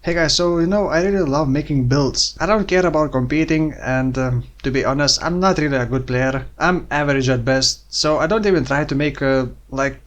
Hey guys, so I really love making builds. I don't care about competing, and to be honest, I'm not really a good player. I'm average at best, so I don't even try to make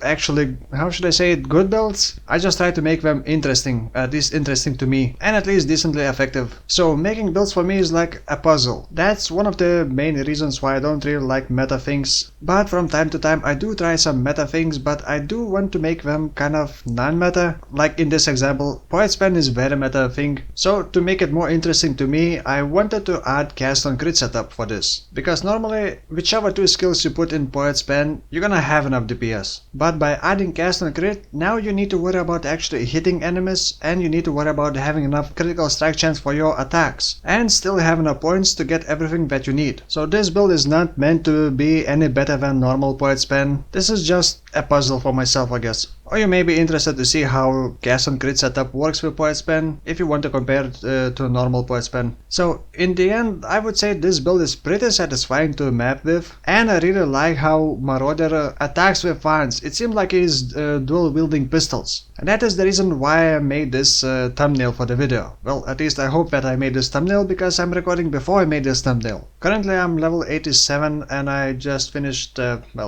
actually, how should I say it, good builds. I just try to make them interesting, at least interesting to me, and at least decently effective. So making builds for me is like a puzzle. That's one of the main reasons why I don't really like meta things. But from time to time I do try some meta things, but I do want to make them kind of non-meta. Like in this example, Poet's Pen is very meta thing. So to make it more interesting to me, I wanted to add cast on crit setup for this. Because normally, whichever two skills you put in Poet's Pen, you're gonna have enough DPS. But by adding cast on crit, now you need to worry about actually hitting enemies, and you need to worry about having enough critical strike chance for your attacks, and still have enough points to get everything that you need. So this build is not meant to be any better than normal Poet's Pen. This is just a puzzle for myself, I guess. Or you may be interested to see how cast on crit setup works with Poet's Pen, if you want to compare it to a normal Poet's Pen. So in the end, I would say this build is pretty satisfying to map with, and I really like how Marauder attacks with wands. It seems like he's dual wielding pistols. And that is the reason why I made this thumbnail for the video. Well, at least I hope that I made this thumbnail, because I'm recording before I made this thumbnail. Currently I'm level 87 and I just finished,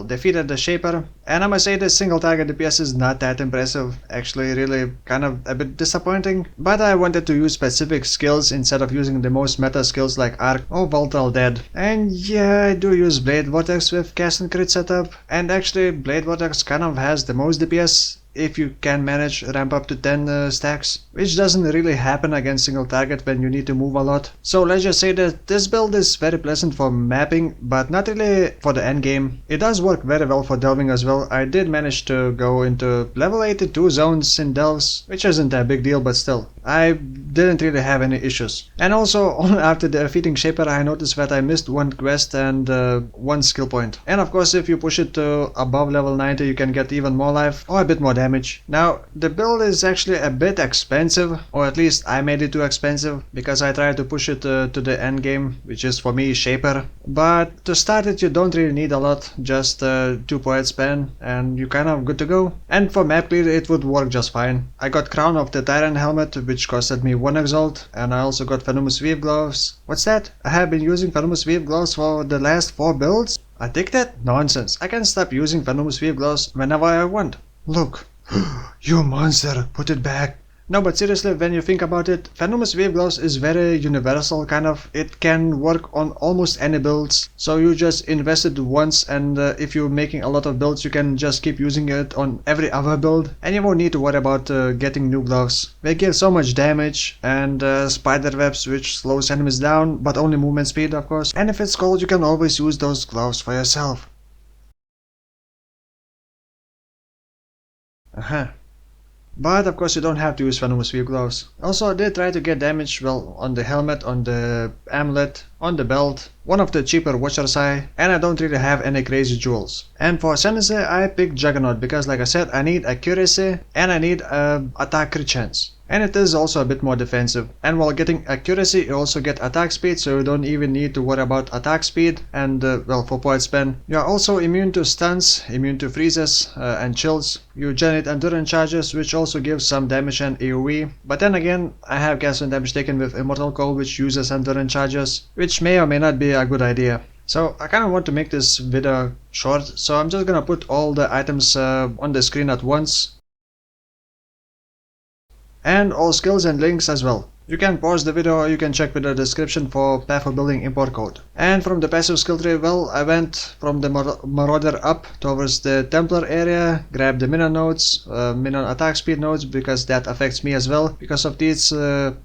defeated the Shaper. And I must say this single target DPS is not that impressive, actually really kind of a bit disappointing. But I wanted to use specific skills instead of using the most meta skills like Arc or Volatile Dead. And yeah, I do use Blade Vortex with cast and crit setup, and actually Blade Vortex kind of has the most DPS if you can manage ramp up to 10 stacks, which doesn't really happen against single target when you need to move a lot. So let's just say that this build is very pleasant for mapping, but not really for the end game. It does work very well for delving as well. I did manage to go into level 82 zones in delves, which isn't a big deal, but still, I didn't really have any issues. And also, after defeating Shaper, I noticed that I missed one quest and one skill point. And of course, if you push it to above level 90, you can get even more life or a bit more damage. Now, the build is actually a bit expensive, or at least I made it too expensive, because I tried to push it to the end game, which is for me Shaper. But to start it, you don't really need a lot, just 2 Poet's Pen, and you're kind of good to go. And for map clear, it would work just fine. I got Crown of the Tyrant Helmet, which costed me 1 exalt, and I also got Venomous Weave Gloves. What's that? I have been using Venomous Weave Gloves for the last 4 builds? Addicted? Nonsense. I can stop using Venomous Weave Gloves whenever I want. Look. You monster, put it back. No, but seriously, when you think about it, Venomous Wave Gloves is very universal kind of. It can work on almost any builds. So you just invest it once, and if you're making a lot of builds, you can just keep using it on every other build. And you won't need to worry about getting new gloves. They give so much damage, and spider webs which slows enemies down, but only movement speed of course. And if it's cold, you can always use those gloves for yourself. But of course you don't have to use Venomous Weave Gloves. Also, I did try to get damage, well, on the helmet, on the amulet, on the belt, one of the cheaper Watcher's Eye, and I don't really have any crazy jewels. And for Ascendancy, I picked Juggernaut because, like I said, I need accuracy and I need attack crit chance. And it is also a bit more defensive. And while getting accuracy, you also get attack speed, so you don't even need to worry about attack speed. And well, for Poet's Pen, you are also immune to stuns, immune to freezes and chills. You generate endurance charges, which also gives some damage and AoE. But then again, I have cast and damage taken with Immortal Call, which uses endurance charges, which may or may not be a good idea. So I kind of want to make this video short, so I'm just gonna put all the items on the screen at once. And all skills and links as well. You can pause the video or you can check with the description for path of building import code. And from the passive skill tree, well, I went from the Marauder up towards the Templar area, grabbed the minion nodes, minion attack speed nodes, because that affects me as well because of these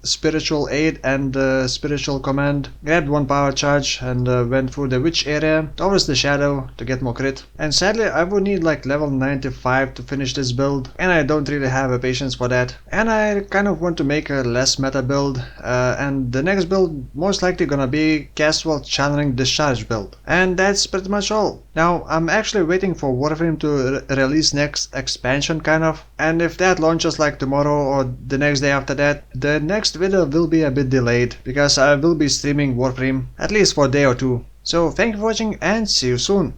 spiritual aid and spiritual command. Grabbed 1 power charge and went through the witch area towards the shadow to get more crit. And sadly, I would need like level 95 to finish this build, and I don't really have a patience for that. And I kind of want to make a less meta build. And the next build most likely gonna be Casual Channeling Discharge build. And that's pretty much all. Now I'm actually waiting for Warframe to release next expansion kind of, and if that launches like tomorrow or the next day after that, the next video will be a bit delayed because I will be streaming Warframe at least for a day or two. So thank you for watching and see you soon.